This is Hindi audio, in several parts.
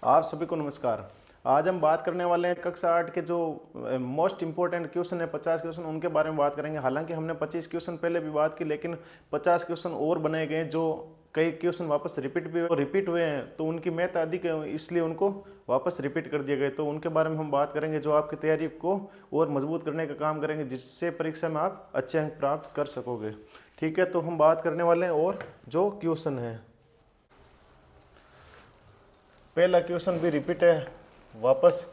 आप सभी को नमस्कार। आज हम बात करने वाले हैं कक्षा 8 के जो मोस्ट इंपॉर्टेंट क्वेश्चन है 50 क्वेश्चन, उनके बारे में बात करेंगे। हालांकि हमने 25 क्वेश्चन पहले भी बात की, लेकिन 50 क्वेश्चन और बनाए गए जो कई क्वेश्चन वापस रिपीट हुए हैं, तो उनकी मैथ अधिक है, इसलिए उनको वापस रिपीट कर दिए गए। तो उनके बारे में हम बात करेंगे जो आपकी तैयारी को और मजबूत करने का काम करेंगे, जिससे परीक्षा में आप अच्छे अंक प्राप्त कर सकोगे। ठीक है, तो हम बात करने वाले हैं और जो क्वेश्चन है, पहला क्वेश्चन भी रिपीट है वापस।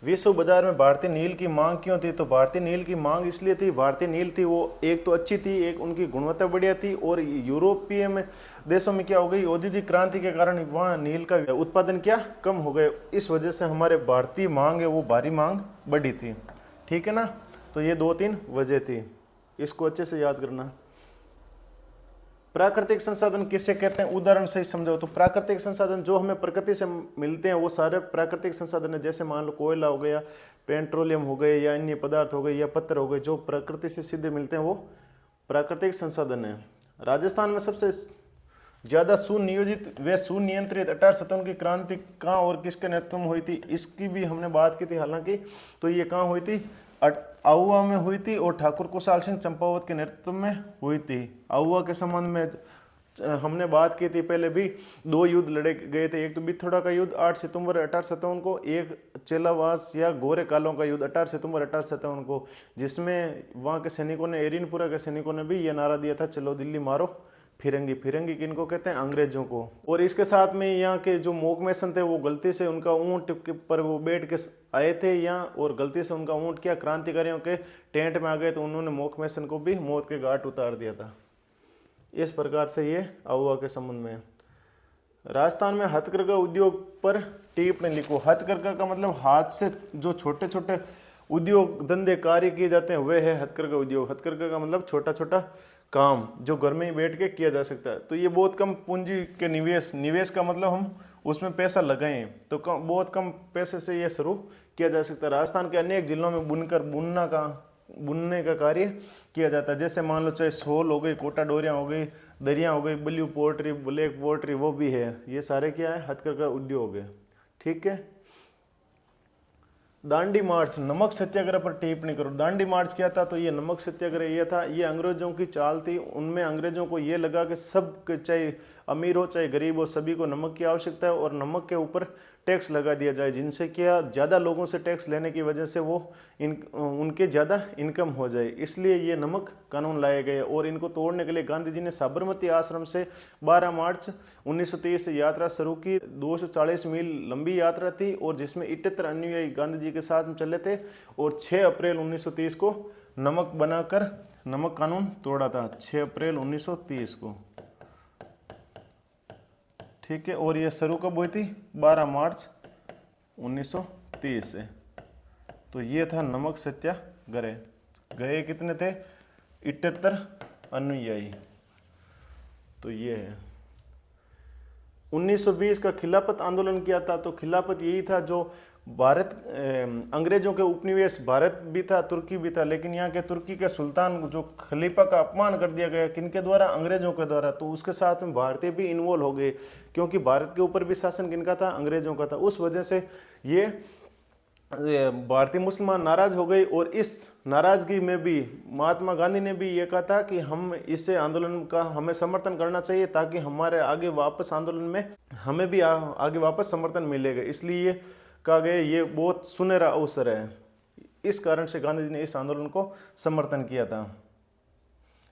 विश्व बाजार में भारतीय नील की मांग क्यों थी? तो भारतीय नील की मांग इसलिए थी, भारतीय नील थी वो एक तो अच्छी थी, एक उनकी गुणवत्ता बढ़िया थी, और यूरोपीय में देशों में क्या हो गई, औद्योगिक क्रांति के कारण वहाँ नील का उत्पादन क्या कम हो गए। इस वजह से हमारे भारतीय मांग है वो भारी मांग बढ़ी थी। ठीक है ना, तो ये 2-3 वजह थी, इसको अच्छे से याद करना। प्राकृतिक संसाधन किसे कहते हैं, उदाहरण से ही समझाओ। तो प्राकृतिक संसाधन जो हमें प्रकृति से मिलते हैं वो सारे प्राकृतिक संसाधन है। जैसे मान लो कोयला हो गया, पेट्रोलियम हो गए, या अन्य पदार्थ हो गए, या पत्थर हो गए, जो प्रकृति से सीधे मिलते हैं वो प्राकृतिक संसाधन है। राजस्थान में सबसे ज्यादा सुनियोजित व सुनियंत्रित 18 सतन की क्रांति कहाँ और किसके नेतृत्व में हुई थी, इसकी भी हमने बात की थी हालांकि। तो ये कहाँ हुई थी, आहुआ में हुई थी, और ठाकुर कुशाल सिंह चंपावत के नेतृत्व में हुई थी। आहुआ के संबंध में हमने बात की थी पहले भी, 2 युद्ध लड़े गए थे। एक तो बिथोड़ा का युद्ध 8 सितंबर 1857 को, एक चेलावास या गोरे कालों का युद्ध 18 सितंबर 1857 को, जिसमें वहाँ के सैनिकों ने, एरिनपुरा के सैनिकों ने भी ये नारा दिया था, चलो दिल्ली मारो फिरंगी। फिरंगी किनको कहते हैं, अंग्रेजों को। और इसके साथ में यहाँ के जो मोक मैसन थे वो गलती से उनका ऊंट के पर वो बैठ के आए थे यहाँ, और गलती से उनका ऊंट क्या क्रांतिकारियों के टेंट में आ गए, तो उन्होंने मोक मैसन को भी मौत के घाट उतार दिया था। इस प्रकार से ये आहुआ के संबंध में। राजस्थान में हथकरघा उद्योग पर टिप्पणी लिखो। हथकरघा का मतलब हाथ से जो छोटे छोटे उद्योग धंधे कार्य किए जाते हैं वह है हथकरघा उद्योग। हथकरघा का मतलब छोटा छोटा काम जो घर में ही बैठ के किया जा सकता है। तो ये बहुत कम पूंजी के निवेश का मतलब हम उसमें पैसा लगाएं, तो बहुत कम पैसे से ये शुरू किया जा सकता है। राजस्थान के अनेक जिलों में बुनने का कार्य किया जाता है। जैसे मान लो चाहे शॉल हो गई, कोटा डोरियाँ हो गई, दरियाँ हो गई, ब्लू पोल्ट्री, ब्लैक पोल्ट्री, वो भी है। ये सारे क्या है, हथकरघा उद्योग है। ठीक है। दांडी मार्च, नमक सत्याग्रह पर टिप्पणी करो। दांडी मार्च क्या था, तो ये नमक सत्याग्रह ये था, ये अंग्रेजों की चाल थी। उनमें अंग्रेजों को ये लगा कि सब, चाहे अमीर हो चाहे गरीब हो, सभी को नमक की आवश्यकता है, और नमक के ऊपर टैक्स लगा दिया जाए, जिनसे क्या ज़्यादा लोगों से टैक्स लेने की वजह से वो उनके ज़्यादा इनकम हो जाए। इसलिए ये नमक कानून लाए गए, और इनको तोड़ने के लिए गांधी जी ने साबरमती आश्रम से 12 मार्च 1923 से यात्रा शुरू की। 240 मील लंबी यात्रा थी, और जिसमें 78 अनुयायी गांधी जी के साथ में चले थे, और 6 अप्रैल 1930 को नमक बनाकर नमक कानून तोड़ा था। 6 अप्रैल 1930 को। ठीक है, और ये शुरू कब हुई थी, 12 मार्च 1930 से। तो ये था नमक सत्याग्रह। गए कितने थे, 78 अनुयायी। तो ये है। 1920 का खिलाफत आंदोलन किया था। तो खिलाफत यही था जो भारत, अंग्रेजों के उपनिवेश भारत भी था, तुर्की भी था, लेकिन यहाँ के तुर्की के सुल्तान जो खलीफा का अपमान कर दिया गया, किनके द्वारा, अंग्रेजों के द्वारा। तो उसके साथ में भारतीय भी इन्वॉल्व हो गए, क्योंकि भारत के ऊपर भी शासन किनका था, अंग्रेजों का था। उस वजह से ये भारतीय मुसलमान नाराज हो गए, और इस नाराजगी में भी महात्मा गांधी ने भी ये कहा था कि हम इसे आंदोलन का हमें समर्थन करना चाहिए, ताकि हमारे आगे वापस आंदोलन में हमें भी आगे वापस समर्थन मिलेगा। इसलिए कहा गया ये बहुत सुनहरा अवसर है। इस कारण से गांधी जी ने इस आंदोलन को समर्थन किया था।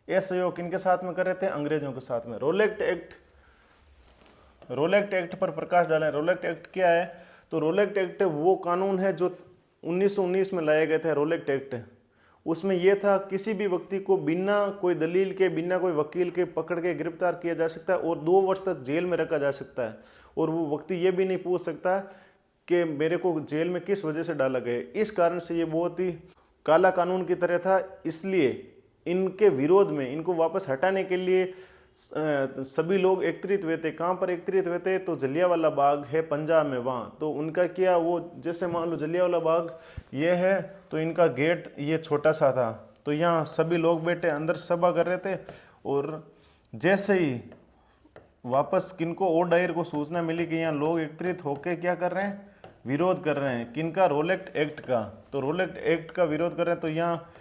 यह सहयोग किनके साथ में कर रहे थे, अंग्रेजों के साथ में। रोलेक्ट एक्ट पर प्रकाश डालें। रोलेक्ट एक्ट क्या है, तो रोलेक्ट एक्ट वो कानून है जो 1919 में लाए गए थे। रोलेक्ट एक्ट, उसमें यह था किसी भी व्यक्ति को बिना कोई दलील के, बिना कोई वकील के पकड़ के गिरफ्तार किया जा सकता है, और 2 वर्ष तक जेल में रखा जा सकता है। और वो व्यक्ति ये भी नहीं पूछ सकता कि मेरे को जेल में किस वजह से डाला गया। इस कारण से ये बहुत ही काला कानून की तरह था। इसलिए इनके विरोध में, इनको वापस हटाने के लिए सभी लोग एकत्रित हुए थे। कहाँ पर एकत्रित हुए थे, तो जलियांवाला बाग है पंजाब में, वहाँ। तो उनका क्या, वो जैसे मान लो जलियांवाला बाग ये है, तो इनका गेट ये छोटा सा था, तो यहाँ सभी लोग बैठे अंदर सभा कर रहे थे, और जैसे ही वापस किनको ओडायर को सूचना मिली कि यहाँ लोग एकत्रित होकर क्या कर रहे हैं, विरोध कर रहे हैं किनका, रोलेक्ट एक्ट का। तो रोलेक्ट एक्ट का विरोध कर रहे हैं तो यहाँ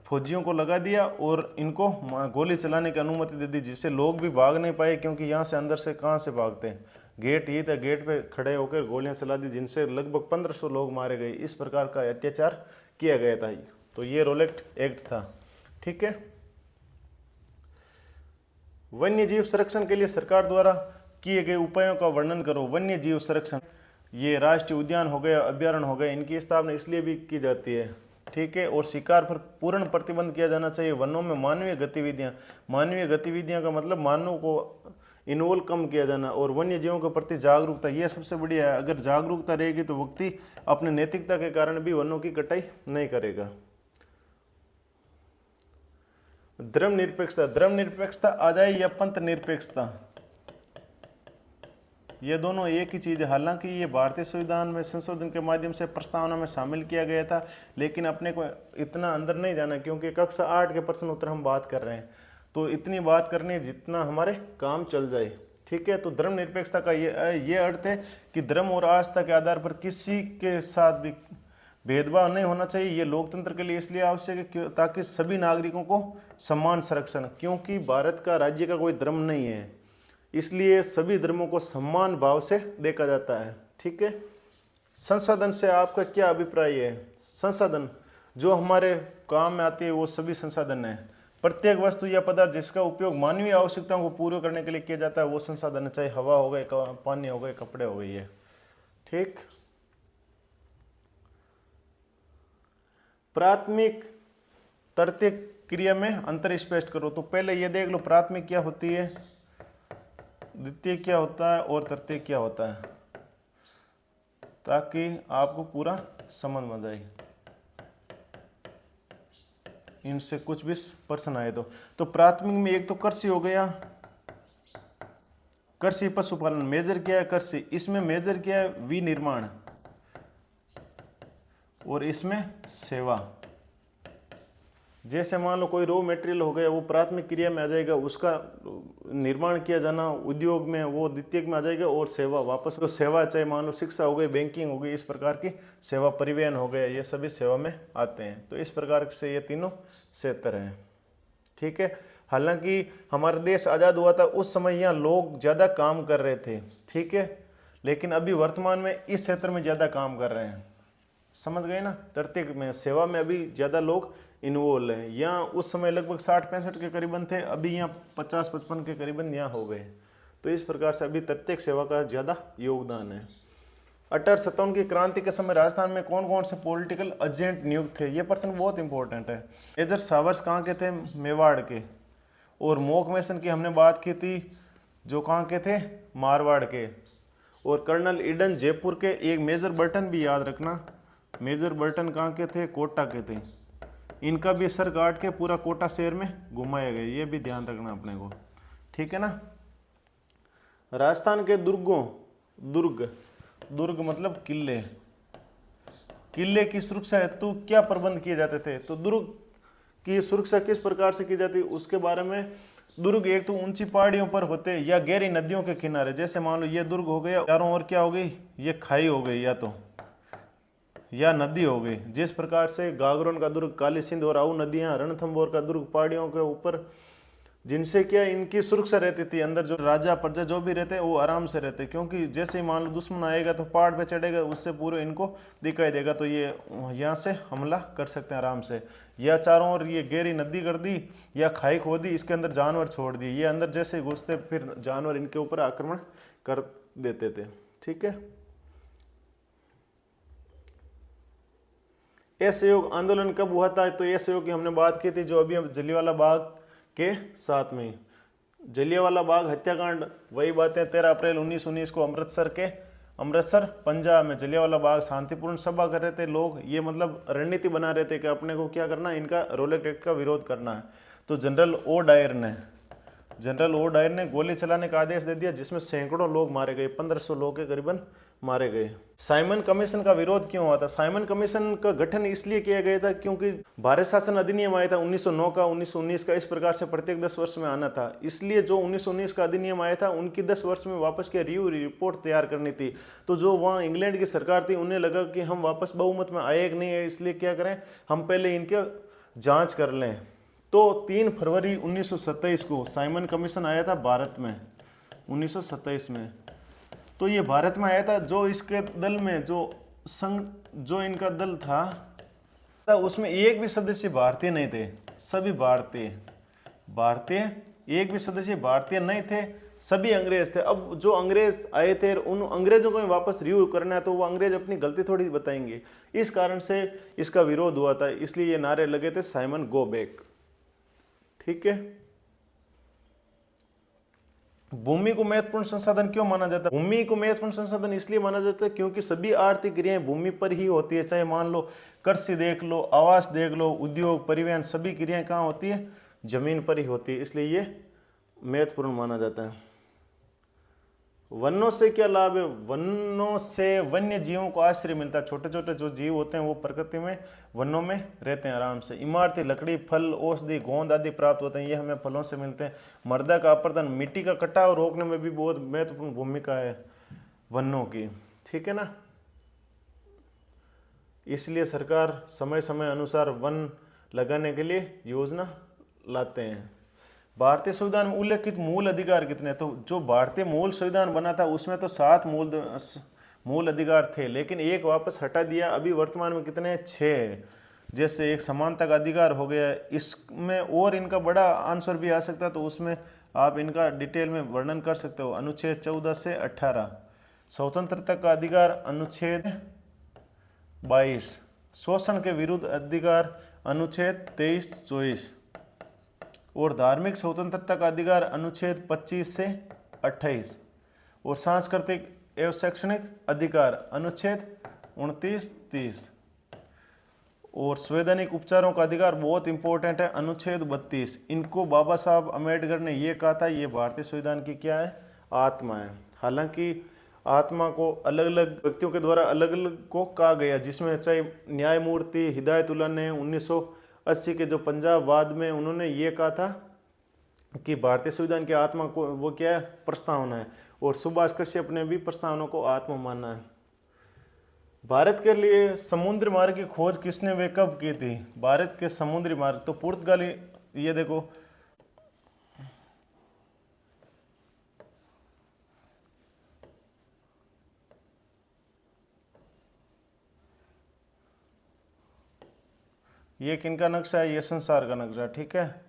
फौजियों को लगा दिया और इनको गोली चलाने की अनुमति दे दी, जिससे लोग भी भाग नहीं पाए, क्योंकि यहाँ से अंदर से कहाँ से भागते हैं, गेट ये था, गेट पे खड़े होकर गोलियां चला दी, जिनसे लगभग 1500 लोग मारे गए। इस प्रकार का अत्याचार किया गया था। तो ये रोलेक्ट एक्ट था। ठीक है। वन्य जीव संरक्षण के लिए सरकार द्वारा किए गए उपायों का वर्णन करो। वन्य जीव संरक्षण, ये राष्ट्रीय उद्यान हो गया, अभ्यारण्य हो गए, इनकी स्थापना इसलिए भी की जाती है। ठीक है। और शिकार पर पूर्ण प्रतिबंध किया जाना चाहिए। वनों में मानवीय गतिविधियां का मतलब मानव को इन्वॉल्व कम किया जाना, और वन्य जीवों के प्रति जागरूकता, ये सबसे बढ़िया है। अगर जागरूकता रहेगी तो व्यक्ति अपने नैतिकता के कारण भी वनों की कटाई नहीं करेगा। धर्मनिरपेक्षता आ जाए या पंथ निरपेक्षता, ये दोनों एक ही चीज है। हालांकि ये भारतीय संविधान में संशोधन के माध्यम से प्रस्तावना में शामिल किया गया था, लेकिन अपने को इतना अंदर नहीं जाना, क्योंकि कक्षा 8 के प्रश्न उत्तर हम बात कर रहे हैं, तो इतनी बात करनी है जितना हमारे काम चल जाए। ठीक है। तो धर्मनिरपेक्षता का ये अर्थ है कि धर्म और आस्था के आधार पर किसी के साथ भी भेदभाव नहीं होना चाहिए। ये लोकतंत्र के लिए इसलिए आवश्यक है ताकि सभी नागरिकों को समान संरक्षण, क्योंकि भारत का राज्य का कोई धर्म नहीं है, इसलिए सभी धर्मों को समान भाव से देखा जाता है। ठीक है। संसाधन से आपका क्या अभिप्राय है? संसाधन जो हमारे काम में आती है वो सभी संसाधन है। प्रत्येक वस्तु या पदार्थ जिसका उपयोग मानवीय आवश्यकताओं को पूरा करने के लिए किया जाता है वो संसाधन है, चाहे हवा हो गए, पानी हो गए, कपड़े हो गए। ठीक। प्राथमिक तृतीयक क्रिया में अंतर स्पष्ट करो। तो पहले ये देख लो प्राथमिक क्या होती है, द्वितीय क्या होता है और तृतीय क्या होता है, ताकि आपको पूरा समझ में जाए, इनसे कुछ भी प्रश्न आए तो प्राथमिक में एक तो कृषि हो गया, कृषि पशुपालन मेजर क्या है, कृषि। इसमें मेजर क्या है, विनिर्माण, और इसमें सेवा। जैसे मान लो कोई रॉ मटेरियल हो गया वो प्राथमिक क्रिया में आ जाएगा, उसका निर्माण किया जाना उद्योग में वो द्वितीयक में आ जाएगा, और सेवा वापस तो सेवा, चाहे मान लो शिक्षा हो गई, बैंकिंग हो गई, इस प्रकार की सेवा, परिवहन हो गया, ये सभी सेवा में आते हैं। तो इस प्रकार से ये तीनों क्षेत्र हैं। ठीक है। हालांकि हमारा देश आज़ाद हुआ था उस समय यहाँ लोग ज़्यादा काम कर रहे थे। ठीक है। लेकिन अभी वर्तमान में इस क्षेत्र में ज़्यादा काम कर रहे हैं। समझ गए ना। तृतीयक में सेवा में अभी ज़्यादा लोग इन्वॉल्व हैं। यहाँ उस समय लगभग 60-65 के करीबन थे, अभी यहाँ 50-55 के करीबन यहाँ हो गए। तो इस प्रकार से अभी तृतीयक सेवा का ज़्यादा योगदान है। 1857 की क्रांति के समय राजस्थान में कौन कौन से पॉलिटिकल एजेंट नियुक्त थे? ये प्रश्न बहुत इंपॉर्टेंट है। मेजर सावर्स कहाँ के थे? मेवाड़ के। और मोक मैसन की हमने बात की थी, जो कहाँ के थे? मारवाड़ के। और कर्नल ईडन जयपुर के। एक मेजर बर्टन भी याद रखना, मेजर बर्टन कहाँ के थे? कोटा के थे। इनका भी सर काट के पूरा कोटा शहर में घुमाया गया, ये भी ध्यान रखना अपने को। ठीक है ना। राजस्थान के दुर्गों, दुर्ग मतलब किले, किले की सुरक्षा हेतु क्या प्रबंध किए जाते थे? तो दुर्ग की सुरक्षा किस प्रकार से की जाती है उसके बारे में। दुर्ग एक तो ऊंची पहाड़ियों पर होते या गहरी नदियों के किनारे। जैसे मान लो ये दुर्ग हो गया, चारों ओर क्या हो गई? ये खाई हो गई या नदी हो गई। जिस प्रकार से गागरोन का दुर्ग, काली सिंध और आऊ नदियां, रणथंभौर का दुर्ग पहाड़ियों के ऊपर, जिनसे क्या इनकी सुरक्षा रहती थी। अंदर जो राजा प्रजा जो भी रहते वो आराम से रहते, क्योंकि जैसे ही मान लो दुश्मन आएगा तो पहाड़ पे चढ़ेगा, उससे पूरे इनको दिखाई देगा, तो ये यहाँ से हमला कर सकते हैं आराम से। या चारों ओर ये गहरी नदी कर दी या खाई खोदी, इसके अंदर जानवर छोड़ दिए, ये अंदर जैसे घुसते फिर जानवर इनके ऊपर आक्रमण कर देते थे। ठीक है। असहयोग आंदोलन कब हुआ था? तो असहयोग की हमने बात की थी, जो अभी हम जलियांवाला बाग के साथ में। जलियांवाला बाग हत्याकांड, वही बातें 13 अप्रैल 1919 को अमृतसर पंजाब में जलियांवाला बाग शांतिपूर्ण सभा कर रहे थे लोग। ये मतलब रणनीति बना रहे थे कि अपने को क्या करना है, इनका रोलेक्ट एक्ट का विरोध करना है। तो जनरल ओ डायर ने जनरल ओ डायर ने गोली चलाने का आदेश दे दिया, जिसमें सैकड़ों लोग मारे गए, 1500 लोग के करीबन मारे गए। साइमन कमीशन का विरोध क्यों हुआ था? साइमन कमीशन का गठन इसलिए किया गया था क्योंकि भारत शासन अधिनियम आया था 1909 का, 1919 का, इस प्रकार से प्रत्येक 10 वर्ष में आना था। इसलिए जो 1919 का अधिनियम आया था उनकी 10 वर्ष में वापस की रिव्यू रिपोर्ट तैयार करनी थी। तो जो वहाँ इंग्लैंड की सरकार थी उन्हें लगा कि हम वापस बहुमत में आए कि नहीं है, इसलिए क्या करें, हम पहले इनके जाँच कर लें। तो 3 फरवरी 1927 को साइमन कमीशन आया था भारत में, 1927 में। तो ये भारत में आया था। जो इसके दल में जो इनका दल था उसमें एक भी सदस्य भारतीय नहीं थे, सभी भारतीय, एक भी सदस्य भारतीय नहीं थे, सभी अंग्रेज थे। अब जो अंग्रेज आए थे उन अंग्रेजों को वापस रिव्यू करना है, तो वो अंग्रेज अपनी गलती थोड़ी बताएंगे। इस कारण से इसका विरोध हुआ था, इसलिए ये नारे लगे थे साइमन गो बैक। ठीक है। भूमि को महत्वपूर्ण संसाधन क्यों माना जाता है? भूमि को महत्वपूर्ण संसाधन इसलिए माना जाता है क्योंकि सभी आर्थिक क्रियाएं भूमि पर ही होती है। चाहे मान लो कृषि देख लो, आवास देख लो, उद्योग, परिवहन, सभी क्रियाएं कहाँ होती है? जमीन पर ही होती है, इसलिए ये महत्वपूर्ण माना जाता है। वनों से क्या लाभ है? वनों से वन्य जीवों को आश्रय मिलता है। छोटे छोटे जो जीव होते हैं वो प्रकृति में, वनों में रहते हैं आराम से। इमारती लकड़ी, फल, औषधि, गोंद आदि प्राप्त होते हैं, ये हमें फलों से मिलते हैं। मृदा का अपरदन, मिट्टी का कटाव रोकने में भी बहुत महत्वपूर्ण भूमिका है वनों की। ठीक है ना। इसलिए सरकार समय समय अनुसार वन लगाने के लिए योजना लाते हैं। भारतीय संविधान में उल्लेखित मूल अधिकार कितने? तो जो भारतीय मूल संविधान बना था उसमें तो 7 मूल अधिकार थे, लेकिन एक वापस हटा दिया। अभी वर्तमान में कितने? 6। जैसे एक समानता का अधिकार हो गया, इसमें और इनका बड़ा आंसर भी आ सकता है, तो उसमें आप इनका डिटेल में वर्णन कर सकते हो। अनुच्छेद 14 से 18। स्वतंत्रता का अधिकार अनुच्छेद 22। शोषण के विरुद्ध अधिकार अनुच्छेद 23-24। और धार्मिक स्वतंत्रता का अधिकार अनुच्छेद 25 से 28। और सांस्कृतिक एवं शैक्षणिक अधिकार अनुच्छेद 29-30। और संवैधानिक उपचारों का अधिकार बहुत इंपॉर्टेंट है, अनुच्छेद 32। इनको बाबा साहब अम्बेडकर ने ये कहा था, ये भारतीय संविधान की क्या है? आत्मा है। हालांकि आत्मा को अलग अलग व्यक्तियों के द्वारा अलग अलग को कहा गया, जिसमें चाहे न्यायमूर्ति हिदायतुल्लाह ने 1980 के जो पंजाब वाद में उन्होंने ये कहा था कि भारतीय संविधान की आत्मा को वो क्या है? प्रस्तावना है। और सुभाष कश्यप ने भी प्रस्तावना को आत्मा माना है। भारत के लिए समुद्री मार्ग की खोज किसने वे कब की थी? भारत के समुद्री मार्ग तो पुर्तगाली, ये देखो ये किनका नक्शा है? ये संसार का नक्शा। ठीक है।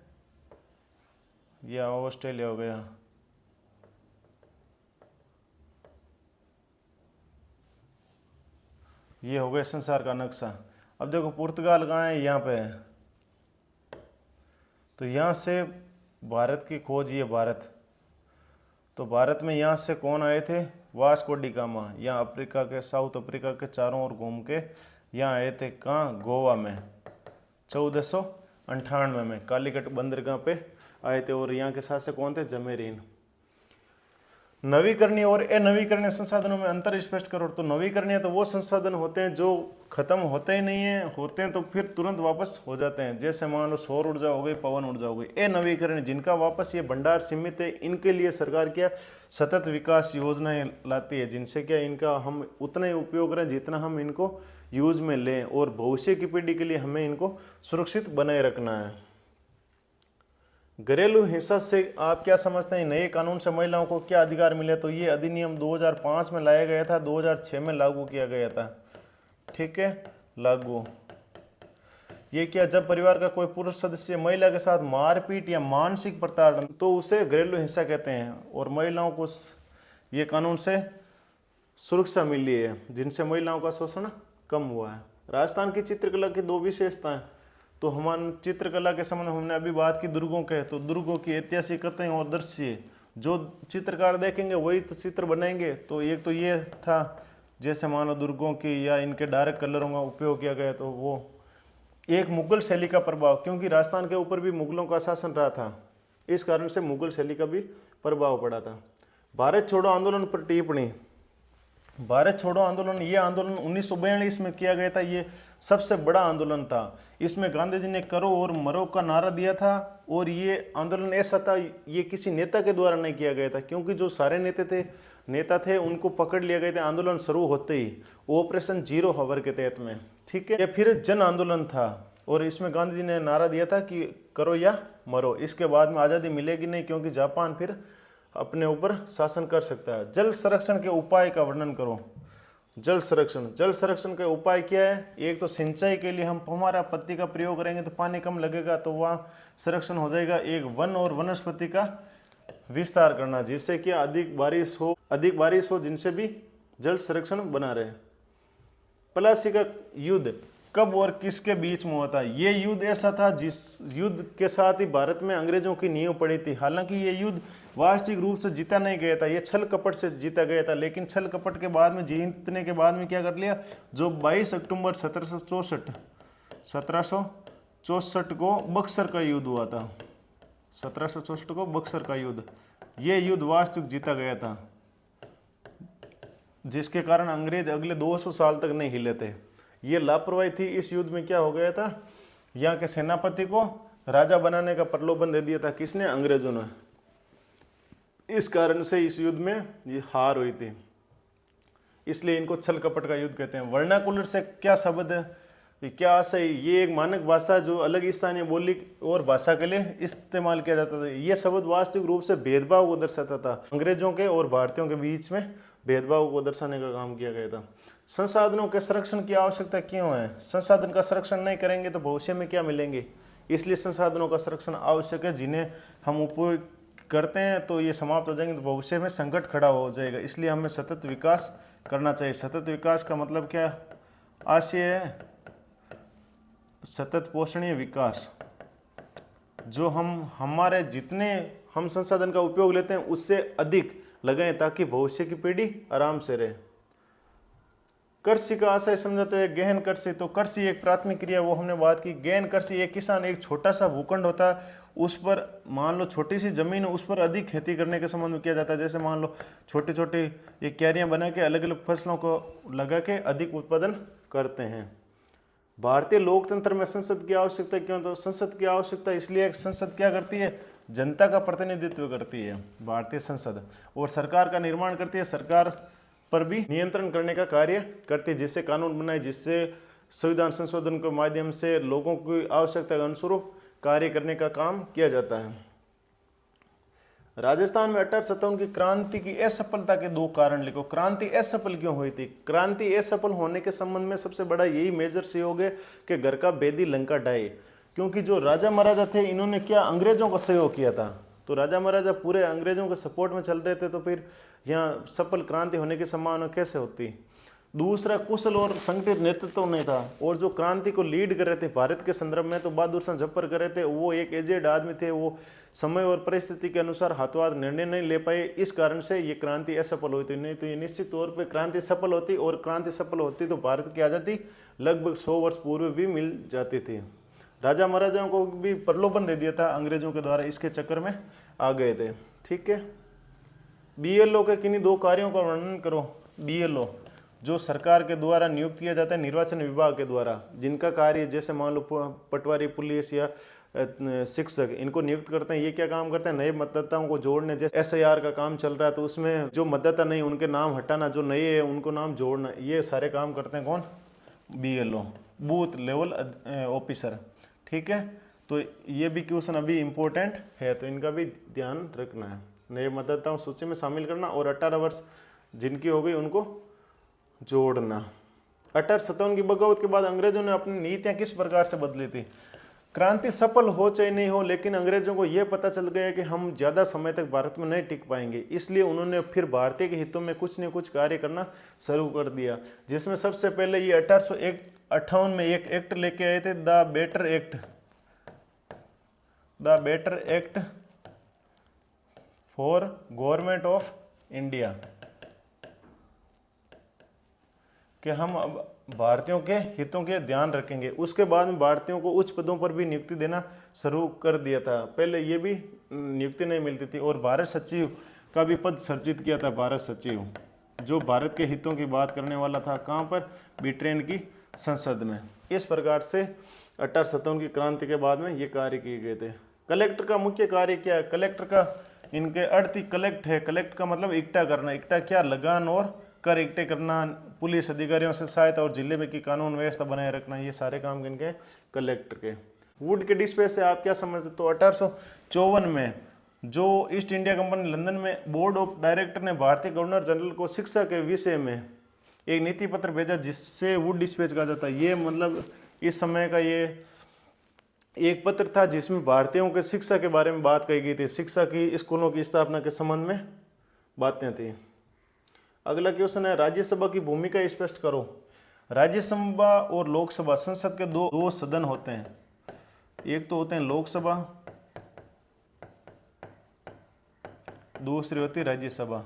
ये ऑस्ट्रेलिया हो गया। ये हो गया संसार का नक्शा। अब देखो पुर्तगाल कहाँ है? यहाँ पे है। तो यहाँ से भारत की खोज, ये भारत, तो भारत में यहाँ से कौन आए थे? Vasco D gamma. यहाँ अफ्रीका के, साउथ अफ्रीका के चारों ओर घूम के यहाँ आए थे। कहाँ? गोवा में 1498 में कालीकट बंदरगाह पे आए थे। और यहाँ के शासक कौन थे? जमेरीन। नवीकरणीय और अनवीकरणीय संसाधनों में अंतर स्पष्ट करो। तो नवीकरणीय तो वो संसाधन होते हैं जो खत्म होते ही नहीं है, होते हैं तो फिर तुरंत वापस हो जाते हैं। जैसे मान लो सौर ऊर्जा हो गई, पवन ऊर्जा हो गई। अनवीकरणीय जिनका वापस ये भंडार सीमित है, इनके लिए सरकार क्या सतत विकास योजनाएं लाती है, जिनसे क्या इनका हम उतना ही उपयोग करें जितना हम इनको यूज में लें, और भविष्य की पीढ़ी के लिए हमें इनको सुरक्षित बनाए रखना है। घरेलू हिंसा से आप क्या समझते हैं? नए कानून से महिलाओं को क्या अधिकार मिले? तो ये अधिनियम 2005 में लाया गया था, 2006 में लागू किया गया था। ठीक है, लागू। ये क्या? जब परिवार का कोई पुरुष सदस्य महिला के साथ मारपीट या मानसिक प्रताड़ना, तो उसे घरेलू हिंसा कहते हैं। और महिलाओं को ये कानून से सुरक्षा मिली है, जिनसे महिलाओं का शोषण कम हुआ है। राजस्थान की चित्रकला की 2 विशेषताएं। तो हमारी चित्रकला के संबंध में हमने अभी बात की दुर्गों के, तो दुर्गों की ऐतिहासिक कथाएं और दृश्य जो चित्रकार देखेंगे वही तो चित्र बनाएंगे। तो एक तो ये था, जैसे मान लो दुर्गों की या इनके डार्क कलरों का उपयोग किया गया, तो वो एक मुगल शैली का प्रभाव, क्योंकि राजस्थान के ऊपर भी मुगलों का शासन रहा था, इस कारण से मुगल शैली का भी प्रभाव पड़ा था। भारत छोड़ो आंदोलन पर टिप्पणी। भारत छोड़ो आंदोलन, ये आंदोलन 1942 में किया गया था। ये सबसे बड़ा आंदोलन था। इसमें गांधी जी ने करो और मरो का नारा दिया था। और ये आंदोलन ऐसा था, ये किसी नेता के द्वारा नहीं किया गया था, क्योंकि जो सारे नेता थे उनको पकड़ लिया गए थे आंदोलन शुरू होते ही, ऑपरेशन जीरो हावर के तहत में। ठीक है, ये फिर जन आंदोलन था और इसमें गांधी जी ने नारा दिया था कि करो या मरो। इसके बाद में आज़ादी मिलेगी नहीं, क्योंकि जापान फिर अपने ऊपर शासन कर सकता है। जल संरक्षण के उपाय का वर्णन करो। जल संरक्षण का उपाय क्या है? एक तो सिंचाई के लिए हम हमारा पत्ती का प्रयोग करेंगे तो पानी कम लगेगा, तो वहाँ संरक्षण हो जाएगा। एक वन और वनस्पति का विस्तार करना, जिससे कि अधिक बारिश हो, जिनसे भी जल संरक्षण बना रहे। प्लासी का युद्ध कब और किसके बीच में हुआ था? ये युद्ध ऐसा था जिस युद्ध के साथ ही भारत में अंग्रेजों की नींव पड़ी थी। हालांकि ये युद्ध वास्तविक रूप से जीता नहीं गया था, ये छल कपट से जीता गया था। लेकिन छल कपट के बाद में, जीतने के बाद में क्या कर लिया, जो 22 अक्टूबर 1764 को बक्सर का युद्ध हुआ था। 1764 को बक्सर का युद्ध, ये युद्ध वास्तविक जीता गया था, जिसके कारण अंग्रेज अगले 200 साल तक नहीं हिले थे। ये लापरवाही थी। इस युद्ध में क्या हो गया था, यहाँ के सेनापति को राजा बनाने का प्रलोभन दे दिया था। किसने? अंग्रेजों ने। इस कारण से इस युद्ध में ये हार हुई थी, इसलिए इनको छल कपट का युद्ध कहते हैं। वर्नाकुलर से क्या शब्द है, ये क्या आशय? ये एक मानक भाषा जो अलग स्थानीय बोली और भाषा के लिए इस्तेमाल किया जाता था। ये शब्द वास्तविक रूप से भेदभाव को दर्शाता था। अंग्रेजों के और भारतीयों के बीच में भेदभाव को दर्शाने का काम किया गया था। संसाधनों के संरक्षण की आवश्यकता क्यों है? संसाधन का संरक्षण नहीं करेंगे तो भविष्य में क्या मिलेंगे? इसलिए संसाधनों का संरक्षण आवश्यक है। जिन्हें हम उपयोग करते हैं तो ये समाप्त हो जाएंगे तो भविष्य में संकट खड़ा हो जाएगा। इसलिए हमें सतत विकास करना चाहिए। सतत विकास का मतलब क्या आशय है? सतत पोषणीय विकास, जो हमारे जितने हम संसाधन का उपयोग लेते हैं उससे अधिक लगाएं, ताकि भविष्य की पीढ़ी आराम से रहे। कृषि का आशय समझा तो एक गहन कृषि। तो कृषि एक प्राथमिक क्रिया, वो हमने बात की। गहन कृषि, एक किसान एक छोटा सा भूखंड होता है, उस पर मान लो छोटी सी जमीन, उस पर अधिक खेती करने के संबंध में किया जाता है। जैसे मान लो छोटी छोटी ये क्यारियां बना के अलग अलग फसलों को लगा के अधिक उत्पादन करते हैं। भारतीय लोकतंत्र में संसद की आवश्यकता क्यों? तो संसद की आवश्यकता इसलिए, संसद क्या करती है? जनता का प्रतिनिधित्व करती है भारतीय संसद, और सरकार का निर्माण करती है, सरकार पर भी नियंत्रण करने का कार्य करती है, जिससे कानून बनाए, जिससे संविधान संशोधन के माध्यम से लोगों की आवश्यकता के अनुरूप कार्य करने का काम किया जाता है। राजस्थान में 1857 की क्रांति की असफलता के 2 कारण लिखो। क्रांति असफल क्यों हुई थी? क्रांति असफल होने के संबंध में सबसे बड़ा यही मेजर सहयोग है कि घर का बेदी लंका ढाए। क्योंकि जो राजा महाराजा थे, इन्होंने क्या अंग्रेजों का सहयोग किया था। तो राजा महाराजा पूरे अंग्रेजों के सपोर्ट में चल रहे थे, तो फिर यहाँ सफल क्रांति होने की संभावना कैसे होती? दूसरा, कुशल और संगठित नेतृत्व नहीं था। और जो क्रांति को लीड कर रहे थे भारत के संदर्भ में, तो बहादुर शाह जफर कर रहे थे। वो एक एजेड आदमी थे, वो समय और परिस्थिति के अनुसार हाथों हाथ निर्णय नहीं ले पाए। इस कारण से ये क्रांति असफल हुई थी। नहीं तो ये निश्चित तौर पर क्रांति सफल होती, और क्रांति सफल होती तो भारत की आज़ादी लगभग 100 वर्ष पूर्व भी मिल जाती थी। राजा महाराजाओं को भी प्रलोभन दे दिया था अंग्रेजों के द्वारा, इसके चक्कर में आ गए थे। ठीक है, BLO के किन्हीं 2 कार्यों का वर्णन करो। BLO जो सरकार के द्वारा नियुक्त किया जाता है निर्वाचन विभाग के द्वारा, जिनका कार्य जैसे मान लो पटवारी, पुलिस या शिक्षक, इनको नियुक्त करते हैं। ये क्या काम करते हैं? नए मतदाताओं को जोड़ने। जैसे SIR का काम चल रहा है, तो उसमें जो मतदाता नहीं उनके नाम हटाना, जो नए हैं उनको नाम जोड़ना, ये सारे काम करते हैं कौन? BLO, booth level officer. ठीक है, तो ये भी क्वेश्चन अभी इम्पोर्टेंट है, तो इनका भी ध्यान रखना है। नए मतदाताओं सूची में शामिल करना, और 18 वर्ष जिनकी हो गई उनको जोड़ना। 1857 की बगावत के बाद अंग्रेजों ने अपनी नीतियां किस प्रकार से बदली थी? क्रांति सफल हो चाहे नहीं हो, लेकिन अंग्रेजों को यह पता चल गया कि हम ज़्यादा समय तक भारत में नहीं टिक पाएंगे। इसलिए उन्होंने फिर भारतीय के हितों में कुछ न कुछ कार्य करना शुरू कर दिया, जिसमें सबसे पहले ये 1858 में एक एक्ट लेके आए थे, the better act for government of India. कि हम अब भारतीयों के हितों के ध्यान रखेंगे। उसके बाद में भारतीयों को उच्च पदों पर भी नियुक्ति देना शुरू कर दिया था। पहले ये भी नियुक्ति नहीं मिलती थी। और भारत सचिव का भी पद सृजित किया था, भारत सचिव, जो भारत के हितों की बात करने वाला था। कहाँ पर? ब्रिटेन की संसद में। इस प्रकार से 1857 की क्रांति के बाद में ये कार्य किए गए थे। कलेक्टर का मुख्य कार्य क्या है? कलेक्टर का इनके अर्थ ही कलेक्ट है। कलेक्ट का मतलब इकट्ठा करना। इकट्ठा क्या? लगान और कर इकट्ठे करना, पुलिस अधिकारियों से सहायता और जिले में की कानून व्यवस्था बनाए रखना, ये सारे काम इनके कलेक्टर के। वुड के डिस्पैच से आप क्या समझते? तो 1854 में जो ईस्ट इंडिया कंपनी लंदन में बोर्ड ऑफ डायरेक्टर ने भारतीय गवर्नर जनरल को शिक्षा के विषय में एक नीति पत्र भेजा, जिससे वुड डिस्पैच कहा जाता है। ये मतलब इस समय का ये एक पत्र था जिसमें भारतीयों के शिक्षा के बारे में बात कही गई थी। शिक्षा की स्कूलों की स्थापना के संबंध में बातें थी। अगला क्वेश्चन है, राज्यसभा की भूमिका स्पष्ट करो। राज्यसभा और लोकसभा संसद के दो सदन होते हैं। एक तो होते हैं लोकसभा, दूसरी होती है राज्यसभा।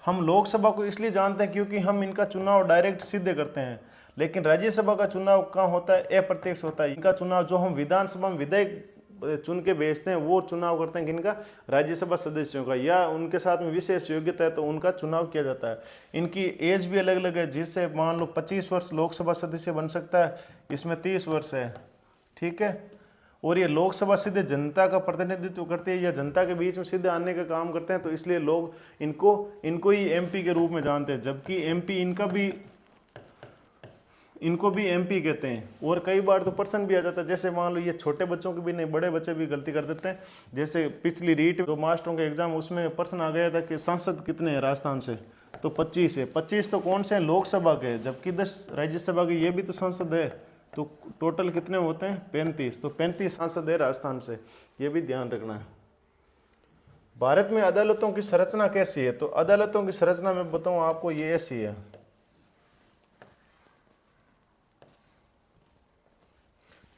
हम लोकसभा को इसलिए जानते हैं क्योंकि हम इनका चुनाव डायरेक्ट सीधे करते हैं, लेकिन राज्यसभा का चुनाव कहाँ होता है? अप्रत्यक्ष होता है। इनका चुनाव जो हम विधानसभा में विधायक चुन के भेजते हैं, वो चुनाव करते हैं किनका? राज्यसभा सदस्यों का, या उनके साथ में विशेष योग्यता है तो उनका चुनाव किया जाता है। इनकी एज भी अलग अलग है, जिससे मान लो 25 वर्ष लोकसभा सदस्य बन सकता है, इसमें 30 वर्ष है, ठीक है। और ये लोकसभा सीधे जनता का प्रतिनिधित्व करती है या जनता के बीच में सीधे आने का काम करते हैं, तो इसलिए लोग इनको ही एमपी के रूप में जानते हैं, जबकि एमपी इनको भी एमपी कहते हैं। और कई बार तो पर्सन भी आ जाता है, जैसे मान लो ये छोटे बच्चों के भी नहीं, बड़े बच्चे भी गलती कर देते हैं। जैसे पिछली रीट जो मास्टरों के एग्जाम, उसमें पर्सन आ गया था कि सांसद कितने हैं राजस्थान से, तो 25 है। 25 तो कौन से हैं? लोकसभा के, जबकि 10 राज्यसभा के, ये भी तो सांसद है। तो टोटल कितने होते हैं? 35। तो 35 सांसद है राजस्थान से, ये भी ध्यान रखना है। भारत में अदालतों की संरचना कैसी है? तो अदालतों की संरचना में बताऊं आपको, ये ऐसी है।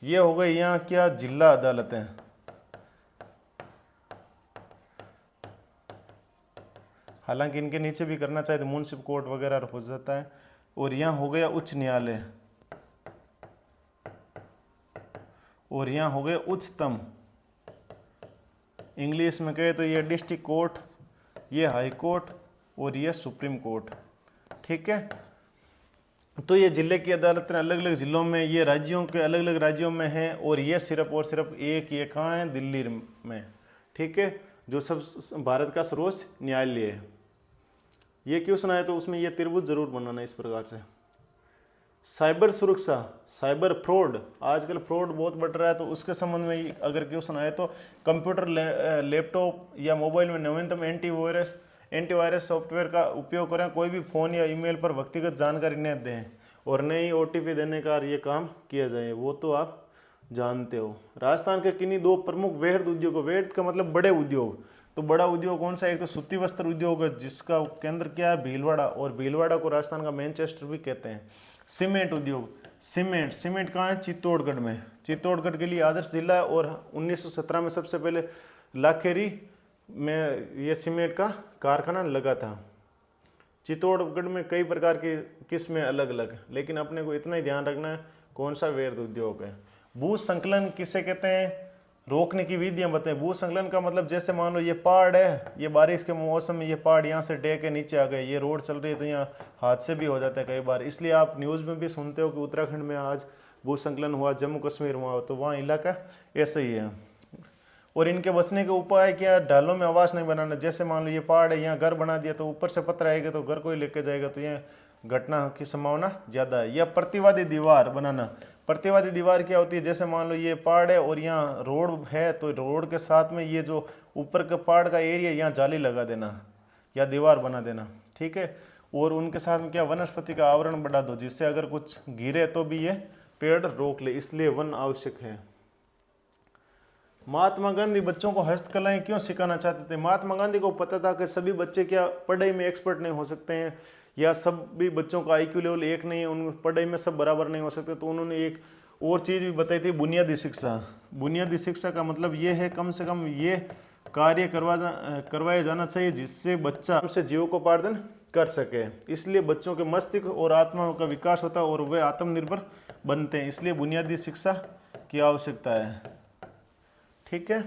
ये हो गई यहाँ क्या? जिला अदालतें। हालांकि इनके नीचे भी करना चाहिए तो म्युनिसिपल कोर्ट वगैरह हो जाता है। और यहाँ हो गया उच्च न्यायालय, और यहाँ हो गया उच्चतम। इंग्लिश में कहे तो ये डिस्ट्रिक्ट कोर्ट, ये हाई कोर्ट और ये सुप्रीम कोर्ट, ठीक है। तो ये जिले की अदालतें अलग अलग जिलों में, ये राज्यों के अलग अलग राज्यों में हैं। और ये सिर्फ और सिर्फ एक ये कहाँ है? दिल्ली में, ठीक है, जो सब भारत का सर्वोच्च न्यायालय है। ये क्यों सुना है? तो उसमें ये त्रिभुज जरूर बनाना इस प्रकार से। साइबर सुरक्षा, साइबर फ्रॉड, आजकल फ्रॉड बहुत बढ़ रहा है, तो उसके संबंध में अगर क्वेश्चन आए तो कंप्यूटर, लैपटॉप या मोबाइल में नवीनतम एंटीवायरस सॉफ्टवेयर का उपयोग करें। कोई भी फ़ोन या ईमेल पर व्यक्तिगत जानकारी न दें और न ही OTP देने का ये काम किया जाए, वो तो आप जानते हो। राजस्थान के किन्हीं दो प्रमुख वृहद उद्योगों, वृहद का मतलब बड़े उद्योग, तो बड़ा उद्योग कौन सा? एक तो सूती वस्त्र उद्योग है, जिसका केंद्र क्या है? भीलवाड़ा, और भीलवाड़ा को राजस्थान का मैनचेस्टर भी कहते हैं। सीमेंट उद्योग, सीमेंट कहाँ है? चित्तौड़गढ़ में। चित्तौड़गढ़ के लिए आदर्श जिला है। और 1917 में सबसे पहले लाखेरी में ये सीमेंट का कारखाना लगा था। चित्तौड़गढ़ में कई प्रकार की किस्में अलग अलग, लेकिन अपने को इतना ही ध्यान रखना है कौन सा वृहद उद्योग है। भू संकलन किसे कहते हैं? रोकने की विधियां बताएं। भू संकलन का मतलब जैसे मान लो ये पहाड़ है, ये बारिश के मौसम में ये पहाड़ यहाँ से डे के नीचे आ गए, ये रोड चल रही है तो यहाँ हादसे भी हो जाते हैं कई बार। इसलिए आप न्यूज़ में भी सुनते हो कि उत्तराखंड में आज भू संकलन हुआ, जम्मू कश्मीर में हुआ, तो वहाँ इलाका ऐसा ही है। और इनके बचने के उपाय क्या? ढालों में आवास नहीं बनाना। जैसे मान लो ये पहाड़ है, यहाँ घर बना दिया तो ऊपर से पत्थर आएगा तो घर को ही लेके जाएगा, तो यहाँ घटना की संभावना ज़्यादा है। या प्रतिवादी दीवार बनाना। प्रतिवादी दीवार क्या होती है? जैसे मान लो ये पहाड़ है और यहाँ रोड है, तो रोड के साथ में ये जो ऊपर के पहाड़ का एरिया, यहाँ जाली लगा देना या दीवार बना देना, ठीक है। और उनके साथ में क्या? वनस्पति का आवरण बढ़ा दो, जिससे अगर कुछ गिरे तो भी ये पेड़ रोक ले, इसलिए वन आवश्यक है। महात्मा गांधी बच्चों को हस्तकलाएं क्यों सिखाना चाहते थे? महात्मा गांधी को पता था कि सभी बच्चे क्या पढ़ाई में एक्सपर्ट नहीं हो सकते हैं, या सभी बच्चों का IQ लेवल एक नहीं है, उन पढ़ाई में सब बराबर नहीं हो सकते। तो उन्होंने एक और चीज़ भी बताई थी, बुनियादी शिक्षा। बुनियादी शिक्षा का मतलब ये है कम से कम ये कार्य करवाया जाना चाहिए जिससे बच्चा से जीविकोपार्जन कर सके। इसलिए बच्चों के मस्तिष्क और आत्मा का विकास होता है और वे आत्मनिर्भर बनते हैं। इसलिए बुनियादी शिक्षा की आवश्यकता है। ठीक है।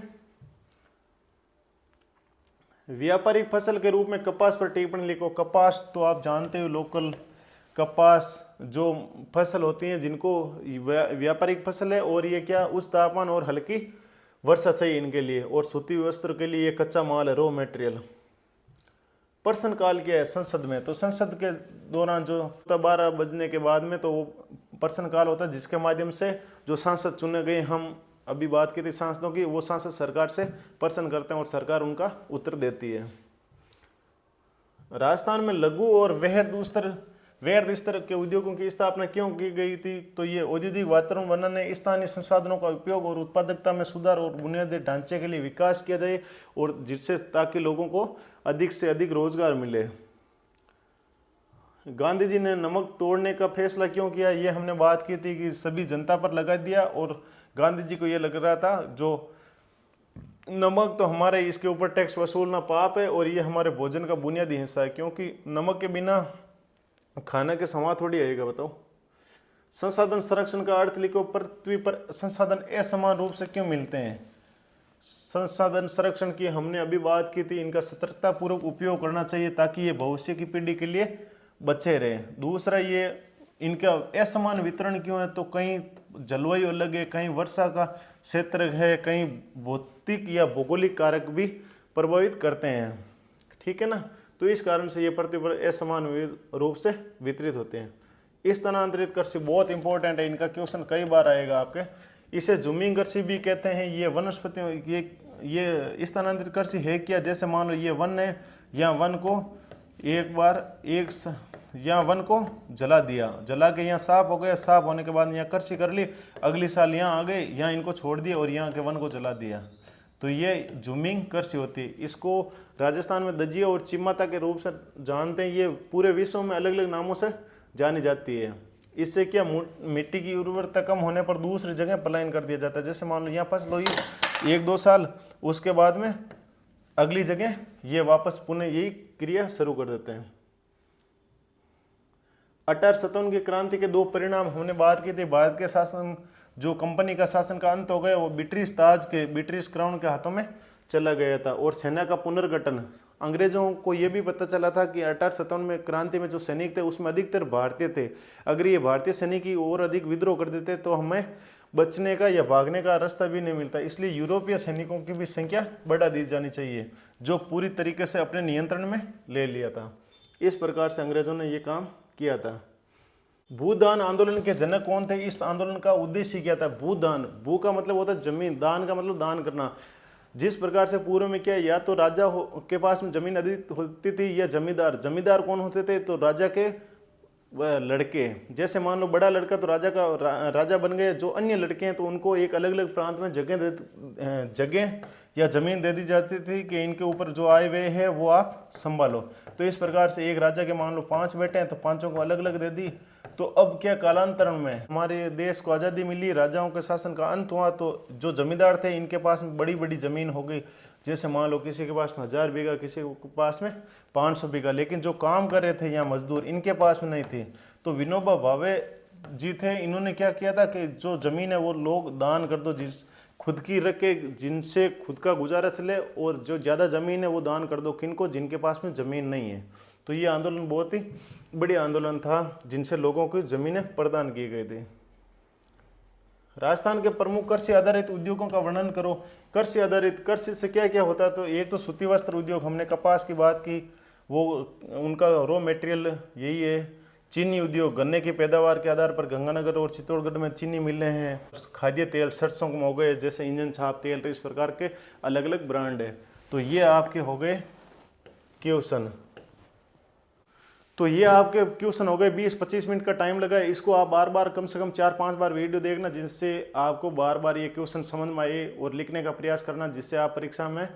व्यापारिक फसल के रूप में कपास पर टिप्पणी लिखो। कपास तो आप जानते हो, लोकल कपास जो फसल होती है जिनको व्यापारिक फसल है, और ये क्या उस तापमान और हल्की वर्षा चाहिए इनके लिए, और सूती वस्त्र के लिए ये कच्चा माल है, रॉ मटेरियल। प्रश्न काल क्या है संसद में? तो संसद के दौरान जो 12 बजने के बाद में तो वो प्रश्न काल होता है, जिसके माध्यम से जो सांसद चुने गए, हम अभी बात की थी सांसदों की, वो सांसद सरकार से प्रश्न करते हैं और सरकार उनका उत्तर देती है। राजस्थान में लघु और वृहद स्तर के उद्योगों की स्थापना क्यों की गई थी? तो ये औद्योगिक वातावरण बनाने, स्थानीय संसाधनों का उपयोग और उत्पादकता में सुधार और बुनियादी ढांचे के लिए विकास किया जाए, और जिससे ताकि लोगों को अधिक से अधिक रोजगार मिले। गांधी जी ने नमक तोड़ने का फैसला क्यों किया? ये हमने बात की थी कि सभी जनता पर लगा दिया, और गांधी जी को ये लग रहा था जो नमक तो हमारे इसके ऊपर टैक्स वसूलना पाप है, और ये हमारे भोजन का बुनियादी हिस्सा है, क्योंकि नमक के बिना खाना के स्वाद थोड़ी आएगा। बताओ। संसाधन संरक्षण का अर्थ लिखो। पृथ्वी पर संसाधन असमान रूप से क्यों मिलते हैं? संसाधन संरक्षण की हमने अभी बात की थी, इनका सतर्कतापूर्वक उपयोग करना चाहिए ताकि ये भविष्य की पीढ़ी के लिए बचे रहे। दूसरा, ये इनका असमान वितरण क्यों है? तो कहीं जलवायु अलग है, कहीं वर्षा का क्षेत्र है, कहीं भौतिक या भौगोलिक कारक भी प्रभावित करते हैं। ठीक है ना। तो इस कारण से ये पृथ्वी पर असमान रूप से वितरित होते हैं। स्थानांतरित कृषि बहुत इंपॉर्टेंट है, इनका क्वेश्चन कई बार आएगा आपके। इसे जूमिंग कृषि भी कहते हैं। ये वनस्पतियों ये स्थानांतरित कृषि है क्या? जैसे मान लो ये वन है, या वन को जला दिया, जला के यहाँ साफ हो गया, साफ होने के बाद यहाँ कृषि कर ली, अगली साल यहाँ आ गए, यहाँ इनको छोड़ दिया और यहाँ के वन को जला दिया, तो ये जूमिंग कृषि होती है। इसको राजस्थान में दजिया और चिमाता के रूप से जानते हैं। ये पूरे विश्व में अलग अलग नामों से जानी जाती है। इससे क्या मिट्टी की उर्वरता कम होने पर दूसरी जगह पलायन कर दिया जाता है। जैसे मान लो यहाँ फसल हुई 1-2 साल, उसके बाद में अगली जगह ये वापस पुनः यही क्रिया शुरू कर देते हैं। 1857 की क्रांति के 2 परिणाम हमने बात की थी। भारत के शासन, जो कंपनी का शासन का अंत हो गया, वो ब्रिटिश क्राउन के हाथों में चला गया था, और सेना का पुनर्गठन। अंग्रेजों को ये भी पता चला था कि 1857 में क्रांति में जो सैनिक थे उसमें अधिकतर भारतीय थे। अगर ये भारतीय सैनिक की और अधिक विद्रोह कर देते तो हमें बचने का या भागने का रास्ता भी नहीं मिलता। इसलिए यूरोपीय सैनिकों की भी संख्या बढ़ा दी जानी चाहिए, जो पूरी तरीके से अपने नियंत्रण में ले लिया था। इस प्रकार से अंग्रेजों ने ये काम किया था। भूदान आंदोलन के जनक कौन थे? इस आंदोलन का उद्देश्य क्या था? भूदान, भू का मतलब होता है जमीन, दान का मतलब दान करना। जिस प्रकार से पूर्व में क्या, या तो राजा के पास में जमीन अधिक होती थी, या जमींदार कौन होते थे? तो राजा के लड़के। जैसे मान लो बड़ा लड़का तो राजा बन गए, जो अन्य लड़के हैं तो उनको एक अलग अलग प्रांत में जगह या जमीन दे दी जाती थी कि इनके ऊपर जो आए हुए हैं वो आप संभालो। तो इस प्रकार से एक राजा के मान लो 5 बेटे हैं तो 5 को अलग अलग दे दी। तो अब क्या, कालांतरण में हमारे देश को आज़ादी मिली, राजाओं के शासन का अंत हुआ, तो जो जमींदार थे इनके पास में बड़ी बड़ी ज़मीन हो गई। जैसे मान लो किसी के पास में 1000 बीघा, किसी के पास में 500 बीघा, लेकिन जो काम कर रहे थे यहाँ मजदूर, इनके पास में नहीं थी। तो विनोबा भावे जी थे, इन्होंने क्या किया था कि जो ज़मीन है वो लोग दान कर दो, खुद की रख के, जिनसे खुद का गुजारा चले, और जो ज़्यादा ज़मीन है वो दान कर दो किनको? जिनके पास में ज़मीन नहीं है। तो ये आंदोलन बहुत ही बड़ी आंदोलन था, जिनसे लोगों को ज़मीनें प्रदान की गई थी। राजस्थान के प्रमुख कृषि आधारित उद्योगों का वर्णन करो। कृषि आधारित, कृषि से क्या क्या होता है? तो एक तो सूती वस्त्र उद्योग, हमने कपास की बात की, वो उनका रॉ मटेरियल यही है। चीनी उद्योग, गन्ने की पैदावार के आधार पर गंगानगर और चित्तौड़गढ़ में चीनी मिलें हैं। खाद्य तेल, सरसों में हो गए, जैसे इंजन छाप तेल, तो इस प्रकार के अलग अलग ब्रांड है। तो ये आपके हो गए क्वेश्चन। तो ये आपके क्वेश्चन हो गए। 20-25 मिनट का टाइम लगा है। इसको आप बार बार कम से कम 4-5 बार वीडियो देखना, जिससे आपको बार बार ये क्वेश्चन समझ में आए, और लिखने का प्रयास करना, जिससे आप परीक्षा में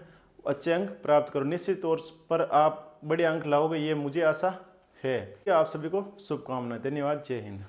अच्छे अंक प्राप्त करो। निश्चित तौर पर आप बड़े अंक लाओगे, ये मुझे आशा है। आप सभी को शुभकामनाएं। धन्यवाद। जय हिंद।